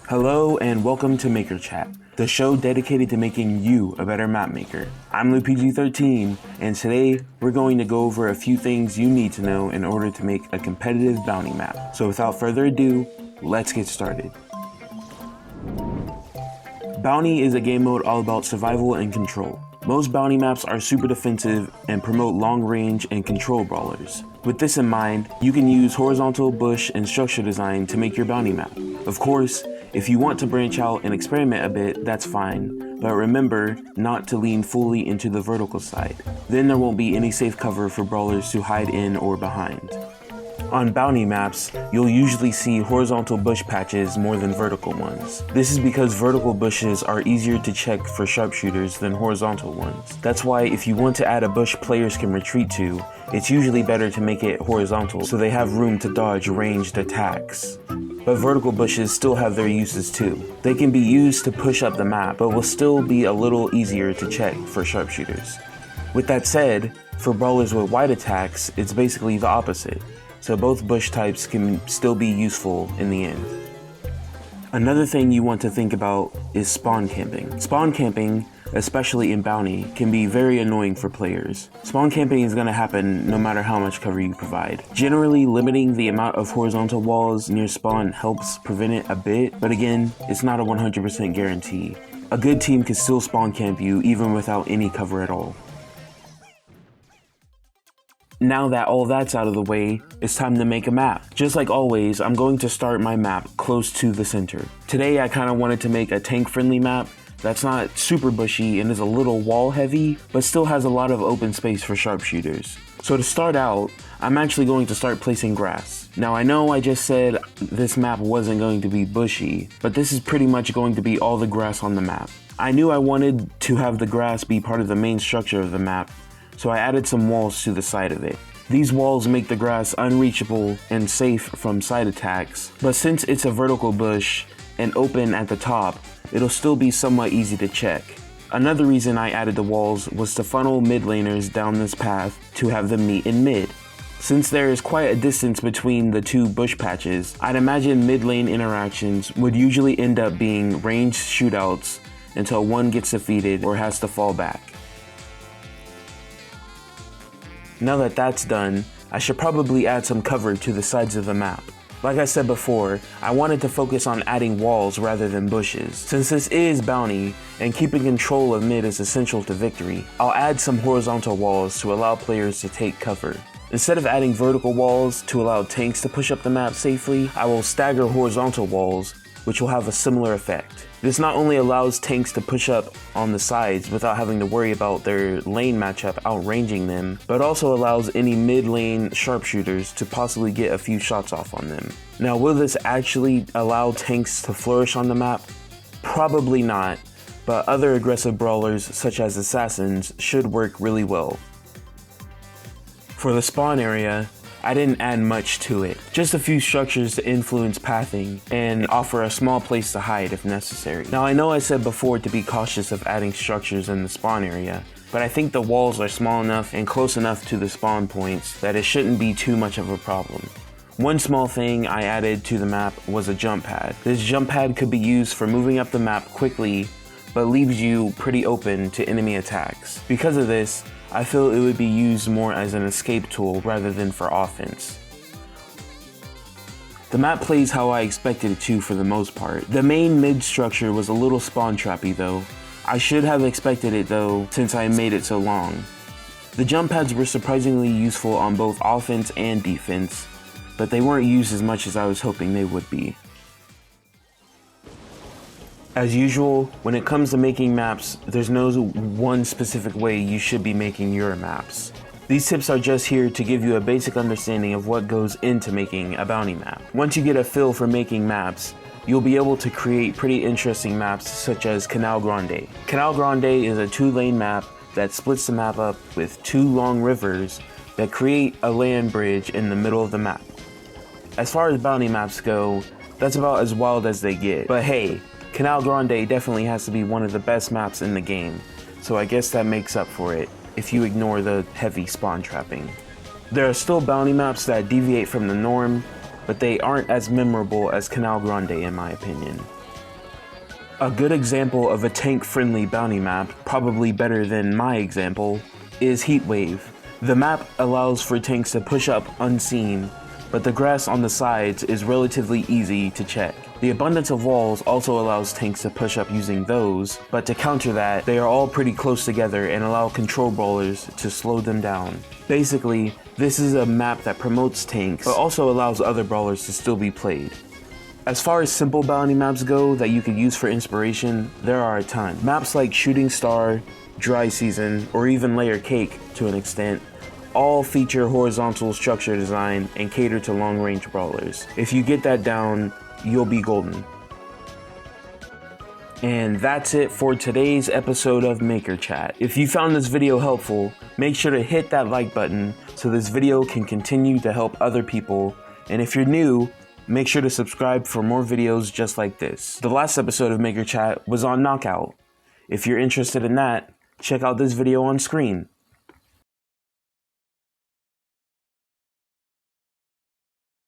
Hello and welcome to Maker Chat, the show dedicated to making you a better map maker. I'm LuPG13, and today we're going to go over a few things you need to know in order to make a competitive bounty map. So without further ado, let's get started. Bounty is a game mode all about survival and control. Most bounty maps are super defensive and promote long range and control brawlers. With this in mind, you can use horizontal, bush, and structure design to make your bounty map. Of course, if you want to branch out and experiment a bit, that's fine, but remember not to lean fully into the vertical side. Then there won't be any safe cover for brawlers to hide in or behind. On bounty maps, you'll usually see horizontal bush patches more than vertical ones. This is because vertical bushes are easier to check for sharpshooters than horizontal ones. That's why if you want to add a bush players can retreat to, it's usually better to make it horizontal so they have room to dodge ranged attacks. But vertical bushes still have their uses too. They can be used to push up the map, but will still be a little easier to check for sharpshooters. With that said, for brawlers with wide attacks, it's basically the opposite. So both bush types can still be useful in the end. Another thing you want to think about is spawn camping. Spawn camping, especially in bounty, can be very annoying for players. Spawn camping is going to happen no matter how much cover you provide. Generally, limiting the amount of horizontal walls near spawn helps prevent it a bit, but again, it's not a 100% guarantee. A good team can still spawn camp you even without any cover at all. Now that all that's out of the way, it's time to make a map. Just like always, I'm going to start my map close to the center. Today I kind of wanted to make a tank-friendly map that's not super bushy and is a little wall heavy, but still has a lot of open space for sharpshooters. So to start out, I'm actually going to start placing grass. Now I know I just said this map wasn't going to be bushy, but this is pretty much going to be all the grass on the map. I knew I wanted to have the grass be part of the main structure of the map, so I added some walls to the side of it. These walls make the grass unreachable and safe from side attacks, but since it's a vertical bush and open at the top, it'll still be somewhat easy to check. Another reason I added the walls was to funnel mid laners down this path to have them meet in mid. Since there is quite a distance between the two bush patches, I'd imagine mid lane interactions would usually end up being ranged shootouts until one gets defeated or has to fall back. Now that that's done, I should probably add some cover to the sides of the map. Like I said before, I wanted to focus on adding walls rather than bushes. Since this is bounty, and keeping control of mid is essential to victory, I'll add some horizontal walls to allow players to take cover. Instead of adding vertical walls to allow tanks to push up the map safely, I will stagger horizontal walls, which will have a similar effect. This not only allows tanks to push up on the sides without having to worry about their lane matchup outranging them, but also allows any mid-lane sharpshooters to possibly get a few shots off on them. Now, will this actually allow tanks to flourish on the map? Probably not, but other aggressive brawlers such as assassins should work really well. For the spawn area, I didn't add much to it, just a few structures to influence pathing and offer a small place to hide if necessary. Now I know I said before to be cautious of adding structures in the spawn area, but I think the walls are small enough and close enough to the spawn points that it shouldn't be too much of a problem. One small thing I added to the map was a jump pad. This jump pad could be used for moving up the map quickly, but leaves you pretty open to enemy attacks. Because of this, I feel it would be used more as an escape tool rather than for offense. The map plays how I expected it to for the most part. The main mid structure was a little spawn trappy though. I should have expected it though, since I made it so long. The jump pads were surprisingly useful on both offense and defense, but they weren't used as much as I was hoping they would be. As usual, when it comes to making maps, there's no one specific way you should be making your maps. These tips are just here to give you a basic understanding of what goes into making a bounty map. Once you get a feel for making maps, you'll be able to create pretty interesting maps such as Canal Grande. Canal Grande is a 2-lane map that splits the map up with 2 long rivers that create a land bridge in the middle of the map. As far as bounty maps go, that's about as wild as they get, but hey, Canal Grande definitely has to be one of the best maps in the game, so I guess that makes up for it if you ignore the heavy spawn trapping. There are still bounty maps that deviate from the norm, but they aren't as memorable as Canal Grande in my opinion. A good example of a tank-friendly bounty map, probably better than my example, is Heatwave. The map allows for tanks to push up unseen, but the grass on the sides is relatively easy to check. The abundance of walls also allows tanks to push up using those, but to counter that, they are all pretty close together and allow control brawlers to slow them down. Basically, this is a map that promotes tanks, but also allows other brawlers to still be played. As far as simple bounty maps go that you could use for inspiration, there are a ton. Maps like Shooting Star, Dry Season, or even Layer Cake to an extent, all feature horizontal structure design and cater to long-range brawlers. If you get that down, you'll be golden. And that's it for today's episode of Maker Chat. If you found this video helpful, make sure to hit that like button so this video can continue to help other people. And if you're new, make sure to subscribe for more videos just like this. The last episode of Maker Chat was on Knockout. If you're interested in that, check out this video on screen.